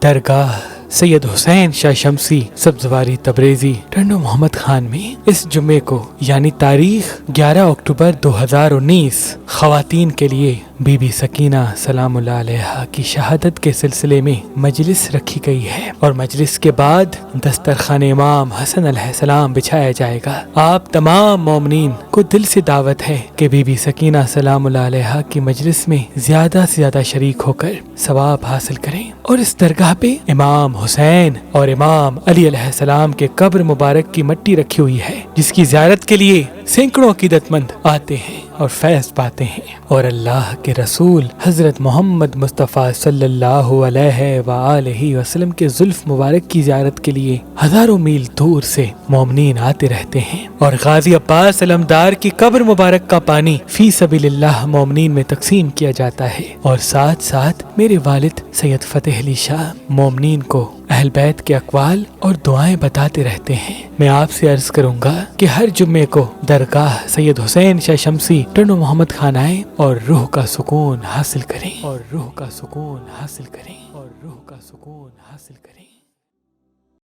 درگاہ سید حسین شاہ شمسی سبزواری تبریزی ٹنڈو محمد خان میں اس جمعے کو یعنی تاریخ 11 اکتوبر 2019 خواتین کے لیے بی بی سکینہ سلام اللہ علیہا کی شہادت کے سلسلے میں مجلس رکھی گئی ہے، اور مجلس کے بعد دسترخوان امام حسن علیہ السلام بچھایا جائے گا۔ آپ تمام مومنین کو دل سے دعوت ہے کہ بی بی سکینہ سلام اللہ علیہا کی مجلس میں زیادہ سے زیادہ شریک ہو کر ثواب حاصل کریں، اور اس درگاہ پہ امام حسین اور امام علی علیہ السلام کے قبر مبارک کی مٹی رکھی ہوئی ہے، جس کی زیارت کے لیے سینکڑوں عقیدت مند آتے ہیں اور فیض پاتے ہیں، اور اللہ کے رسول حضرت محمد مصطفیٰ صلی اللہ علیہ وآلہ وسلم کے زلف مبارک کی زیارت کے لیے ہزاروں میل دور سے مومنین آتے رہتے ہیں، اور غازی عباس علمدار کی قبر مبارک کا پانی فی سبیل اللہ مومنین میں تقسیم کیا جاتا ہے، اور ساتھ ساتھ میرے والد سید فتح علی شاہ مومنین کو اہل بیت کے اقوال اور دعائیں بتاتے رہتے ہیں۔ میں آپ سے عرض کروں گا کہ ہر جمعے کو درگاہ سید حسین شاہ شمسی ٹنڈو محمد خان آئیں اور روح کا سکون حاصل کریں، اور روح کا سکون حاصل کریں، اور روح کا سکون حاصل کریں۔